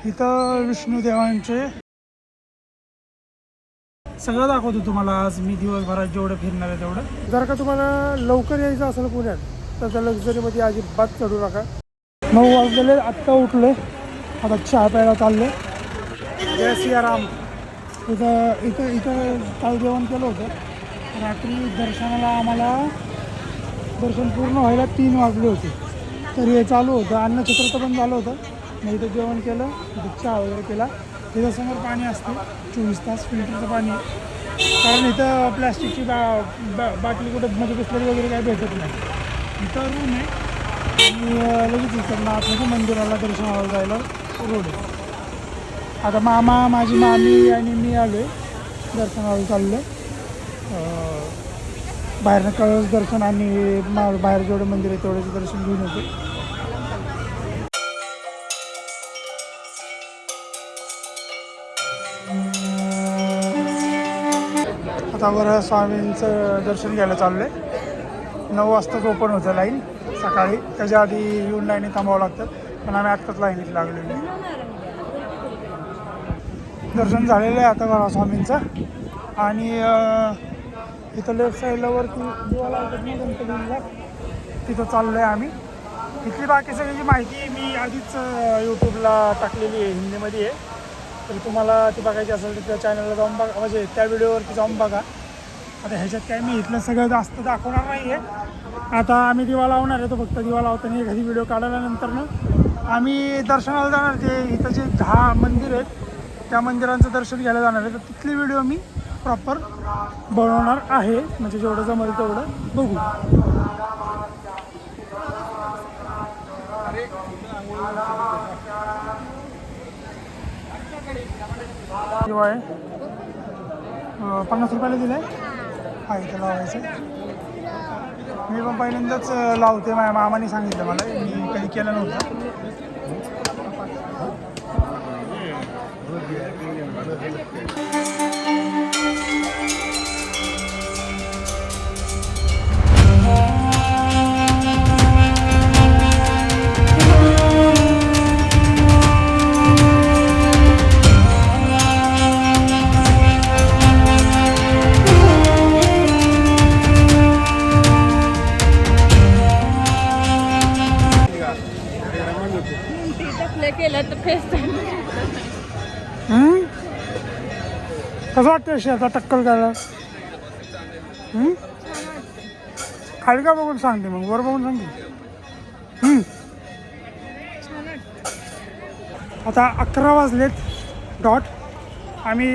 इथं विष्णुदेवांचे सगळं दाखवतो तुम्हाला आज मी दिवसभरात जेवढं फिरणार आहे तेवढं. जर का तुम्हाला लवकर यायचं असेल पुण्यात तर त्या लक्झरीमध्ये अजिबात चढू नका. 9 वाजलेले, आत्ता उठले, आता चहा प्यायला चालले. जय सियाराम. इथं इथं इथं काय जेवण केलं होतं रात्री दर्शनाला. आम्हाला दर्शन पूर्ण व्हायला 3 वाजले होते, तर हे चालू होतं. अन्नछत्राचं पण झालं होतं. मग इथं जेवण केलं, इथं चहा वगैरे केला. त्याच्यासमोर पाणी असतं 24 तास, फिल्टरचं पाणी. कारण इथं प्लॅस्टिकची बाटली कुठं म्हणजे बिस्लरी वगैरे काही भेटत नाही. इथं रूम आहे आणि लगेच इकडनं आतमध्ये मंदिराला दर्शनाला जायला रोड आहे. आता मामा, माझी मामी आणि मी आलो आहे दर्शनाला चाललो आहे. बाहेरनं कळस दर्शन आणि बाहेर जेवढं मंदिर आहे तेवढ्याचं दर्शन घेऊन येतो. आता बरं स्वामींचं दर्शन घ्यायला चाललं आहे. 9 वाजताच ओपन होतं लाईन सकाळी. त्याच्या आधी येऊन लाईनीत थांबावं लागतं, पण आम्ही आत्ताच लाईनीत लागलेलो आहे. दर्शन झालेलं आहे आता बघा स्वामींचं. आणि इथं लेफ्ट साईडला वरती दिवाला गणपतीला तिथं चाललो आहे आम्ही. इथली बाकी सगळी माहिती मी आधीच यूट्यूबला टाकलेली आहे, हिंदीमध्ये आहे. तर तुम्हाला ती बघायची असेल तर त्या चॅनलला जाऊन बघा, म्हणजे त्या व्हिडिओवरती जाऊन बघा. आता ह्याच्यात काय मी इथलं सगळं जास्त दाखवणार नाही आहे. आता आम्ही दिवा लावणार आहे, तो फक्त दिवा लावताना एखादी व्हिडिओ काढल्यानंतर आम्ही दर्शनाला जाणार. ते इथं जे 10 मंदिर आहेत त्या मंदिरांचं दर्शन घ्यायला जाणार आहे. तर तिथली व्हिडिओ मी प्रॉपर बनवणार आहे, म्हणजे जेवढं जमेल तेवढं बघू. किंवा आहे 50 रुपयाला दिलं आहे. हा इथं लावायचं. मी पण पहिल्यांदाच लावते, माझ्या मामाने सांगितलं मला, मी कधी केलं नव्हतं. कसं वाटतं शेता टक्कल करायला? खाली का बघून सांगते, मग वर बघून सांगते. आता 11 वाजलेत डॉट. आम्ही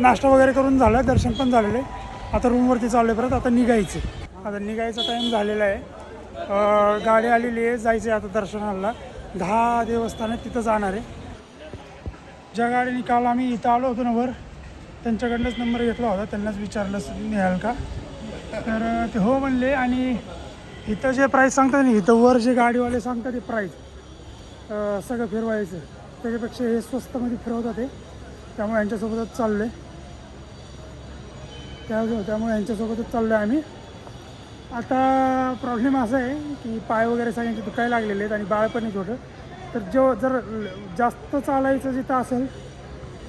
नाश्ता वगैरे करून झालं, दर्शन पण झालेलं आहे. आता रूमवरती चाललो आहे परत. आता निघायचं. आता निघायचा टाईम झालेला आहे. गाडी आलेली आहे, जायचं आहे आता दर्शनाला. 10 देवस्थान आहेत, तिथं जाणार आहे. ज्या गाडीने काल आम्ही इथं आलो होतो ना वर, त्यांच्याकडनंच नंबर घेतला होता. त्यांनाच विचारलं निघाल का, तर ते हो म्हणले. आणि इथं जे प्राईस सांगतात ना, इथं वर जे गाडीवाले सांगतात ते प्राईस सगळं फिरवायचं, त्याच्यापेक्षा हे स्वस्तमध्ये फिरवतात ते. त्यामुळे यांच्यासोबतच चाललो आहे. त्यामुळे यांच्यासोबतच चाललो आहे आम्ही. आता प्रॉब्लेम असा आहे की पाय वगैरे सगळ्यांचे दुखायला लागलेले आहेत आणि बाळ पण आहे छोटं. तर जर जास्त चालायचं जिथं असेल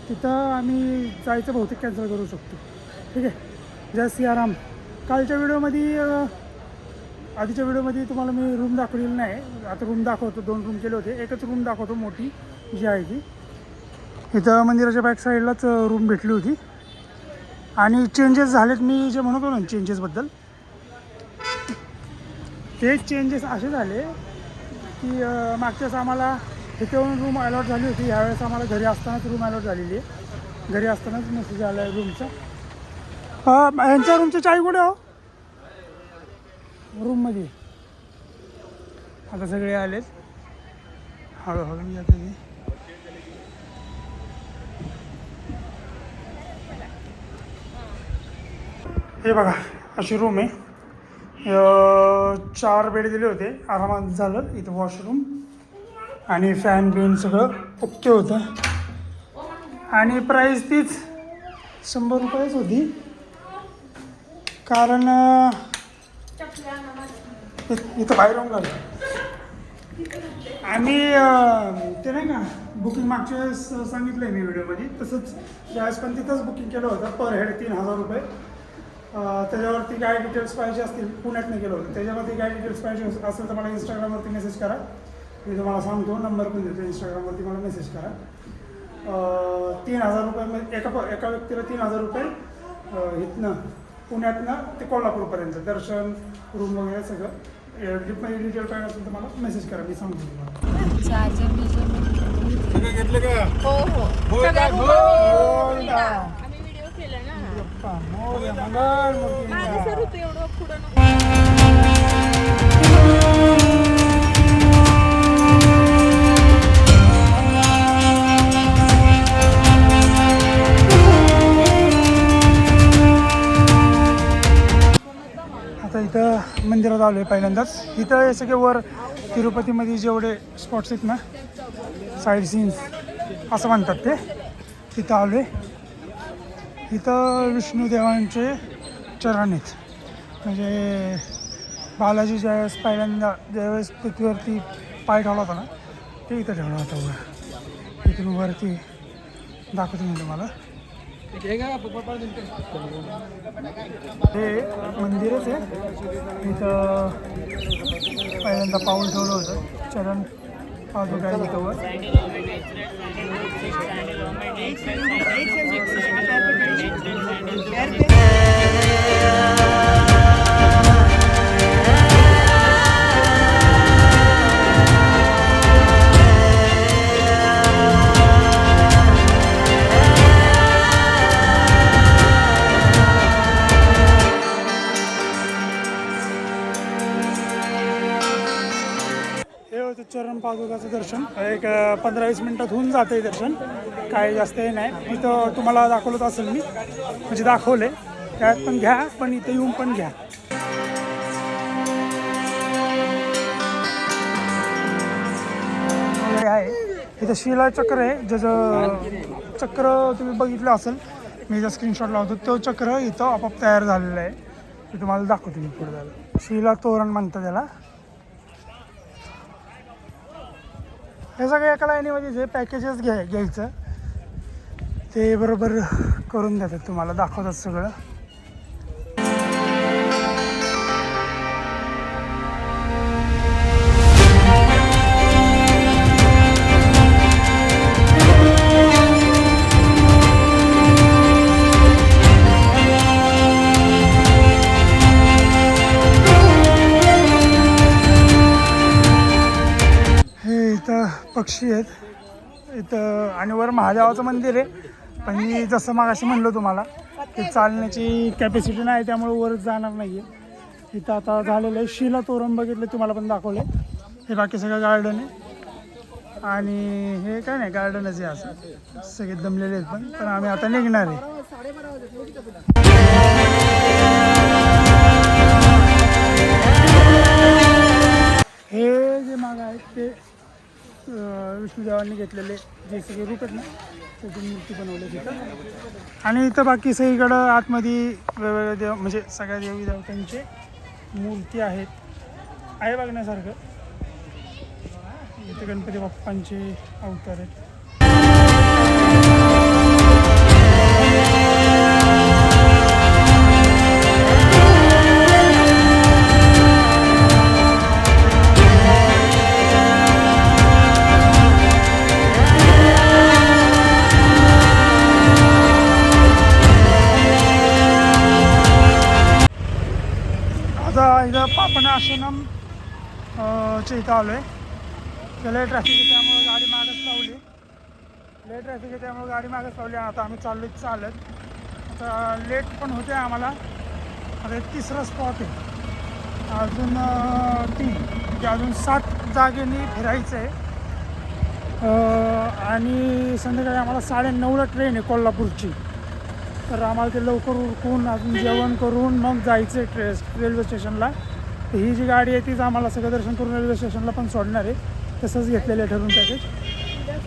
तिथं आम्ही जायचं बहुतेक कॅन्सल करू शकतो. ठीक आहे. जय सियाराम. कालच्या व्हिडिओमध्ये, आधीच्या व्हिडिओमध्ये तुम्हाला मी रूम दाखवलेली नाही. आता रूम दाखवतो. 2 रूम केले होते, एकच रूम दाखवतो मोठी जी आहे ती. इथं मंदिराच्या बॅक साईडलाच रूम भेटली होती. आणि चेंजेस झालेत, मी जे म्हणतो ना चेंजेसबद्दल, ते चेंजेस असे झाले की मागच्याच आम्हाला इथे येऊन रूम अलॉट झाली होती. ह्यावेळेस आम्हाला घरी असतानाच रूम अलॉट झालेली आहे. घरी असतानाच मेसेज आला आहे रूमचा. ह्यांच्या रूमची चावी कुठे हो? रूममध्ये. आता सगळे आलेत, हळूहळू येते. हे बघा अशी रूम आहे. 4 बेड दिले होते, आरामात झालं. इथं वॉशरूम आणि फॅन बिन सगळं ओके होतं. आणि प्राईस तीच 100 रुपयेच होती. कारण इथं बाहेर येऊन घाल आम्ही ते नाही का बुकिंग मागच्या वेळेस सांगितलं आहे मी व्हिडिओमध्ये, तसंच त्यावेळेस पण तिथंच बुकिंग केलं होतं. पर हेड 3000 रुपये. त्याच्यावरती काय डिटेल्स पाहिजे असतील, पुण्यातनं केलं होतं, त्याच्यावरती काय डिटेल्स पाहिजे असेल तर मला इंस्टाग्रामवरती मेसेज करा. मी तुम्हाला सांगतो, नंबर पण देतो. इंस्टाग्रामवरती मला मेसेज करा. 3000 रुपये एका व्यक्तीला 3000 रुपये इथनं पुण्यातनं ते कोल्हापूरपर्यंत दर्शन, रूम वगैरे सगळं. डिटेल काय असेल तर मला मेसेज करा, मी सांगतो तुम्हाला. सगळं घेतलं का? हो हो हो का? हो. आम्ही व्हिडिओ केला ना. माझं सर होतं एवढं पुढं नको. आता इथं मंदिरात आलो आहे पहिल्यांदाच. इथं हे सगळे वर तिरुपतीमध्ये जेवढे स्पॉट्स आहेत ना, साईड सीन्स असं म्हणतात ते, तिथं आलो आहे. इथं विष्णुदेवांचे चरण आहेत. म्हणजे बालाजी ज्यावेळेस पहिल्यांदा ज्यावेळेस पृथ्वीवरती पाय ठेवला होता ना, ते इथं ठेवला होता वर. इथून वरती दाखवतो मी तुम्हाला. हे मंदिरच आहे. इथं पहिल्यांदा पाऊल ठेवलं होतं, चरण पादुका आहे इथं वर. हे होतं चरण पादुकाचं दर्शन. एक 15-20 मिनटात होऊन जातं आहे दर्शन, काही जास्त हे नाही. इथं तुम्हाला दाखवलंच असेल मी, म्हणजे दाखवले त्यात पण घ्या, पण इथं येऊन पण घ्या. आहे इथं शिलाचक्र आहे, ज्याचं चक्र तुम्ही बघितलं असेल, मी जर स्क्रीनशॉट लावतो, तो चक्र इथं आपोआप तयार झालेला आहे. ते तुम्हाला दाखवतो मी पुढे झालं. शिला तोरण म्हणतात त्याला. हे सगळं एका लाईनीमध्ये जे पॅकेजेस घ्यायचं ते बरोबर करून देतात, तुम्हाला दाखवतात सगळं. पक्षी आहेत इथं. आणि वर महादेवाचं मंदिर आहे, पण मी जसं मागाशी म्हणलं तुम्हाला, ते चालण्याची कॅपॅसिटी नाही, त्यामुळे वर जाणार नाही आहे. इथं आता झालेलं आहे. शिला तोरण बघितलं, तुम्हाला पण दाखवलं. हे बाकी सगळं गार्डन आहे. आणि हे काय नाही, गार्डनच आहे. असं सगळे दमलेले आहेत, पण आम्ही आता निघणार आहे. हे जे मागं आहेत ते विष्णुदेवांनी घेतलेले जे सगळे रूप आहेत ना, त्याची मूर्ती बनवली तिथं. आणि इथं बाकी सगळीकडं आतमध्ये वेगवेगळे देव, म्हणजे सगळ्या देवी देवतांचे मूर्ती आहेत, आहे बघण्यासारखं. इथे गणपती बाप्पांचे अवतार आहेत. इथं पापण आश्रम च्या इथं आलो आहे. त्याला ट्रॅफिक आहे, त्यामुळे गाडी मागच लावली. लेट ट्रॅफिक आहे, त्यामुळे गाडी मागच लावली. आता आम्ही चाललो चालत. आता लेट पण होते आम्हाला. आता एक तिसरा स्पॉट आहे, अजून 3 म्हणजे अजून 7 जागेनी फिरायचं आहे. आणि संध्याकाळी आम्हाला 9:30ला ट्रेन आहे कोल्हापूरची. तर आम्हाला ते लवकर उरकून अजून जेवण करून मग जायचं आहे रेल्वे स्टेशनला. तर ही जी गाडी आहे तीच आम्हाला सगळं दर्शन करून रेल्वे स्टेशनला पण सोडणार आहे. तसंच घेतलेलं आहे ठरवून पॅकेज.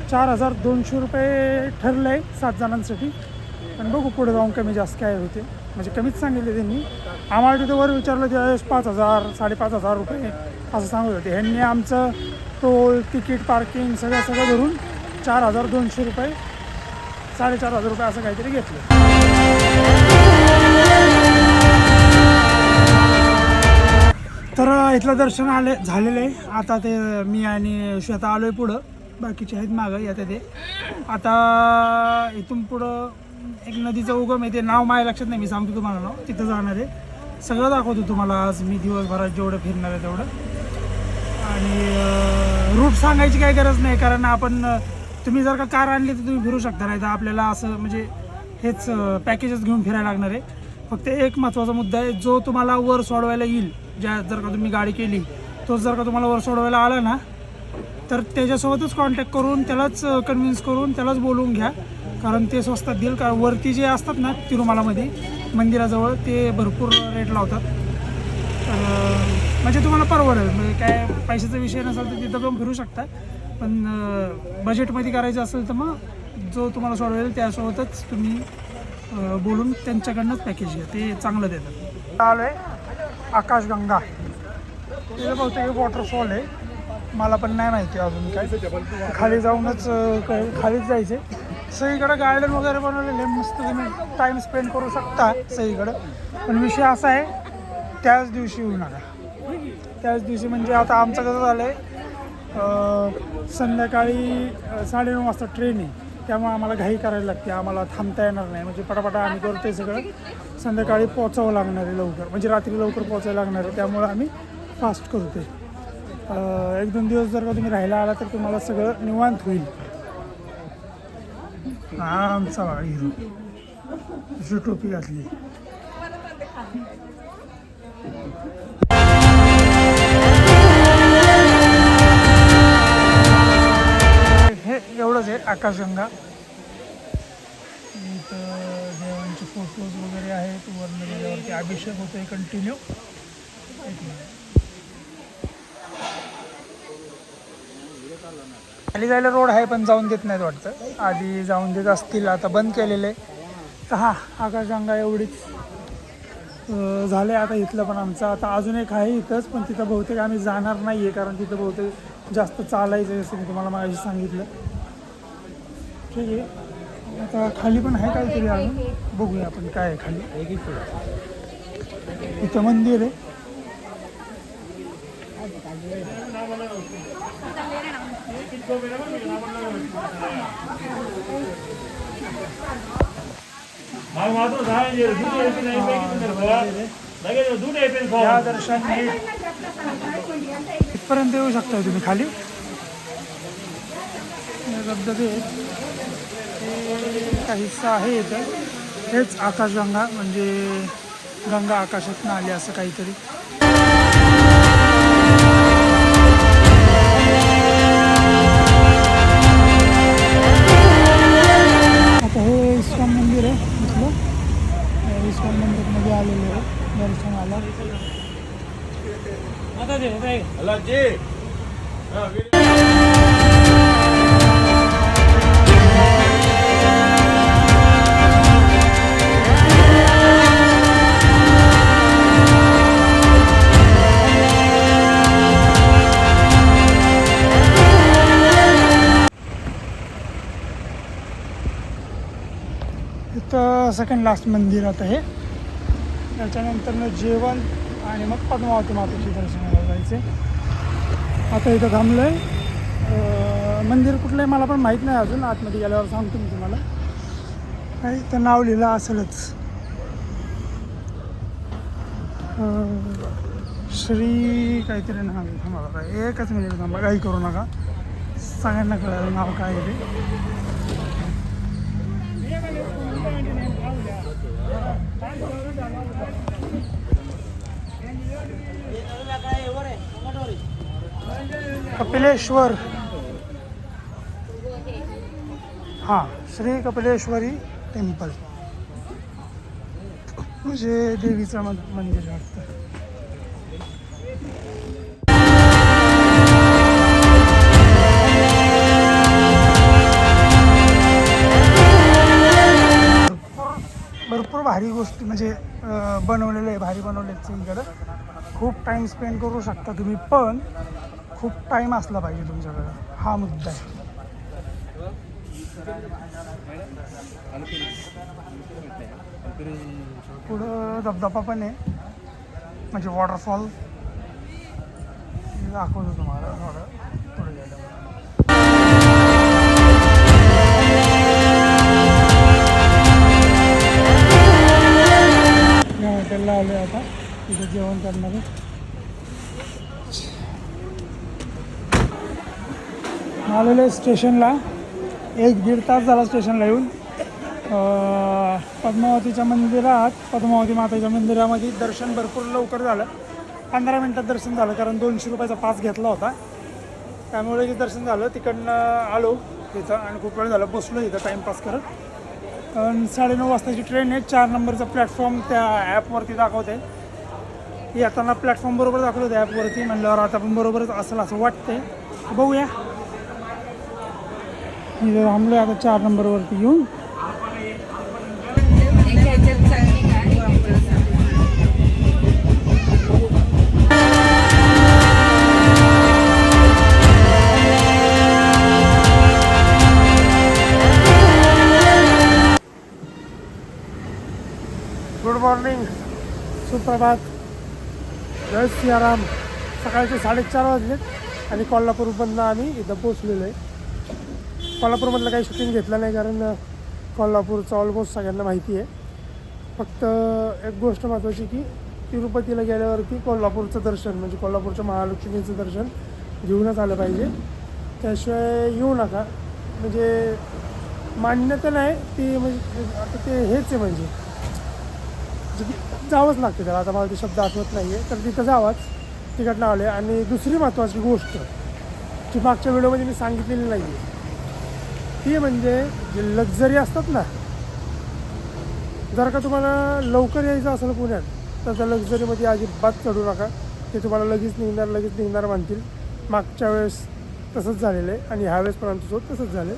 4200 रुपये ठरलं आहे 7 जणांसाठी. पण बघू पुढे जाऊन कमी जास्त काय होते. म्हणजे कमीच सांगितले त्यांनी आम्हाला. तिथं वर विचारलं त्यावेळेस 5000 5,500 रुपये असं सांगत होते. ह्यांनी आमचं टोल तिकीट पार्किंग सगळं धरून 4,200 रुपये 4,500 रुपये असं काहीतरी घेतलं. तर इथलं दर्शन झालेलं आहे. आता ते मी आणि श्वेता आलो आहे पुढं, बाकीचे आहेत मागं येतं ते. आता इथून पुढं एक नदीचं उगम आहे, ते नाव माझ्या लक्षात नाही, मी सांगतो तुम्हाला नाव. तिथं जाणार आहे, सगळं दाखवतो तुम्हाला आज मी दिवसभरात जेवढं फिरणार आहे तेवढं. आणि रूट सांगायची काही गरज नाही, कारण आपण तुम्ही जर का कार आणली तर तुम्ही फिरू शकता, नाही तर आपल्याला असं म्हणजे हेच पॅकेजेस घेऊन फिरायला लागणार आहे. फक्त एक महत्त्वाचा मुद्दा आहे, जो तुम्हाला वर सोडवायला येईल, जर का तुम्ही गाडी केली तोच जर का तुम्हाला वर सोडवायला आला ना, तर त्याच्यासोबतच कॉन्टॅक्ट करून त्यालाच कन्व्हिन्स करून त्यालाच बोलवून घ्या, कारण ते स्वस्तात देईल. कारण वरती जे असतात ना तिरुमलामध्ये मंदिराजवळ ते भरपूर रेट लावतात. म्हणजे तुम्हाला परवडेल, म्हणजे काय पैशाचा विषय नसेल तर तिथं पण फिरू शकता. पण बजेटमध्ये करायचं असेल तर मग जो तुम्हाला सोडवेल त्यासोबतच तुम्ही बोलून त्यांच्याकडनंच पॅकेज घ्या, ते चांगलं देतात. आलो आहे आकाशगंगा, तिथे बहुतेक एक वॉटरफॉल आहे, मला पण नाही माहिती अजून काय. खाली जाऊनच खालीच जायचे. सगळीकडं गार्डन वगैरे बनवलेले, मस्त तुम्ही टाईम स्पेंड करू शकता सगळीकडं. पण विषय असा आहे, त्याच दिवशी येऊ नका. त्याच दिवशी म्हणजे आता आमचं कसं झालं आहे, संध्याकाळी 9:30 वाजता ट्रेन आहे, त्यामुळे आम्हाला घाई करायला लागते, आम्हाला थांबता येणार नाही. म्हणजे पटापटा आम्ही करतो आहे सगळं. संध्याकाळी पोचावं लागणार आहे लवकर, म्हणजे रात्री लवकर पोचायला लागणार आहे, त्यामुळं आम्ही फास्ट करतो आहे. 1-2 दिवस जर का तुम्ही राहायला आला तर तुम्हाला सगळं निवांत होईल. हा आमचा हिरो, अशी टोपी घातली. हे एवढंच आहे आकाशगंगा. इथं देवांचे फोटोज वगैरे आहेत, वर्ण गेल्यावरती अभिषेक होतोय कंटिन्यू. खाली जायला रोड आहे पण जाऊन देत नाहीत वाटतं, आधी जाऊन देत असतील, आता बंद केलेलं आहे. तर हा आकाशगंगा एवढीच झाले आता इथलं पण आमचं. आता अजून एक आहे इथंच, पण तिथं बहुतेक आम्ही जाणार नाही आहे, कारण तिथं बहुतेक जास्त चालायचं आहे, असं मी तुम्हाला मागाशी सांगितलं. ठीक आहे, आता खाली पण आहे काहीतरी अजून, बघूया आपण काय आहे खाली. इथं मंदिर आहे. या दर्शन इथपर्यंत येऊ शकता तुम्ही खाली. धबधबे काही हिस्सा आहे इथं. हेच आकाशगंगा, म्हणजे गंगा आकाशातून आली असं काहीतरी. आता हे इस्कॉन मंदिर आहे इथलं. इस्कॉन मंदिरमध्ये आलेलं आहे दर्शनाला. इथं सेकंड लास्ट मंदिर आता हे. त्याच्यानंतर जेवण आणि मग पद्मावती मातेची दर्शनाला जायचे. आता इथं थांबलो आहे. मंदिर कुठलं आहे मला पण माहीत नाही अजून, आतमध्ये गेल्यावर सांगतो मी तुम्हाला. काही इथं नाव लिहिलं असेलच, श्री काहीतरी नाव आहे. थांबा बघा, एकच मिनिट थांबा, काही करू नका, सगळ्यांना कळालं नाव काय आहे ते. कपिलेश्वर, हां, श्री कपिलेश्वरी टेम्पल, म्हणजे देवीचं मंदिर वाटतं. भरपूर भारी गोष्टी म्हणजे बनवलेलं आहे, भारी बनवले आहेत इकडं. खूप टाईम स्पेंड करू शकता तुम्ही, पण खूप टाईम असला पाहिजे तुमच्याकडं, हा मुद्दा आहे. पुढं धबधबा पण आहे, म्हणजे वॉटरफॉल दाखवतो तुम्हाला थोडं पुढे गेलं. या हॉटेलला आलो आहे आता, तिथे जेवण करणार आहे. आलेलो आहे स्टेशनला, 1-1.5 तास झाला स्टेशनला येऊन. पद्मावतीच्या मंदिरात, पद्मावती मातेच्या मंदिरामध्ये दर्शन भरपूर लवकर झालं. 15 मिनटात दर्शन झालं, कारण 200 रुपयाचा पास घेतला होता, त्यामुळे जे दर्शन झालं. तिकडनं आलो तिथं आणि खूप वेळ झालं बसलो इथं टाईमपास करत. 9:30 वाजताची ट्रेन आहे. 4 नंबरचा प्लॅटफॉर्म त्या ॲपवरती दाखवते. येताना प्लॅटफॉर्म बरोबर दाखवलं होतं ॲपवरती, म्हणल्यावर आता पण बरोबरच असेल असं वाटतंय. बघूया. इथं थांबलो आता 4 नंबरवरती येऊन. गुड मॉर्निंग, सुप्रभात, जय सियाराम. सकाळचे 4:30 वाजलेत आणि कोल्हापूरमधनं आम्ही इथं पोचलेलो आहे. कोल्हापूरमधलं काही शूटिंग घेतलं नाही, कारण कोल्हापूरचं ऑलमोस्ट सगळ्यांना माहिती आहे. फक्त एक गोष्ट महत्त्वाची की तिरुपतीला गेल्यावरती कोल्हापूरचं दर्शन, म्हणजे कोल्हापूरच्या महालक्ष्मीचं दर्शन घेऊनच आलं पाहिजे, त्याशिवाय येऊ नका. म्हणजे मान्यता नाही ती, म्हणजे आता ते हेच आहे, म्हणजे जावंच लागते त्याला. आता मला ते शब्द आठवत नाही आहे, तर तिथं जावाच, तिकडनं आले. आणि दुसरी महत्त्वाची गोष्ट जी मागच्या व्हिडिओमध्ये मी सांगितलेली नाही आहे, ती म्हणजे जे लक्झरी असतात ना, जर का तुम्हाला लवकर यायचं असेल पुण्यात, तर त्या लक्झरीमध्ये अजिबात चढू नका. ते तुम्हाला लगेच निघणार म्हणतील. मागच्या वेळेस तसंच झालेलं आहे आणि ह्यावेळेस पण आमच्यासोबत तसंच झालं.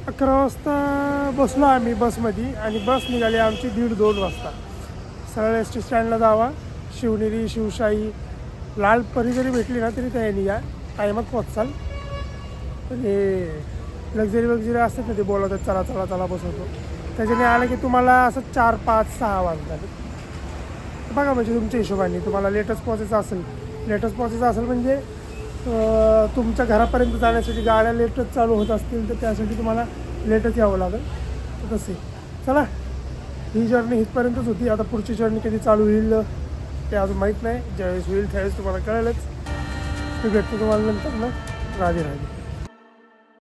11 वाजता बसलो आम्ही बसमध्ये आणि बस निघाली आमची 1:30-2 वाजता. सरळ एस टी स्टँडला जावा, शिवनेरी, शिवशाही, लालपरी जरी भेटली ना तरी त्या निघा, टायमात पोहोचाल. तर हे लक्झरी असतात ना, ते बोलवतात चला चला चला बसवतो, त्याच्याने आलं की तुम्हाला असं 4, 5, 6 वाजतात. बघा, म्हणजे तुमच्या हिशोबाने तुम्हाला लेटस्ट पोचायचं असेल म्हणजे तुमच्या घरापर्यंत जाण्यासाठी गाड्या लेटच चालू होत असतील, तर त्यासाठी तुम्हाला लेटच यावं लागेल. तर तसे चला, ही जर्नी इथपर्यंतच होती. आता पुढची जर्नी कधी चालू होईल ते अजून माहीत नाही. ज्यावेळेस होईल त्यावेळेस तुम्हाला कळेलच. मी भेटतो तुम्हाला नंतर ना. राधे राधे.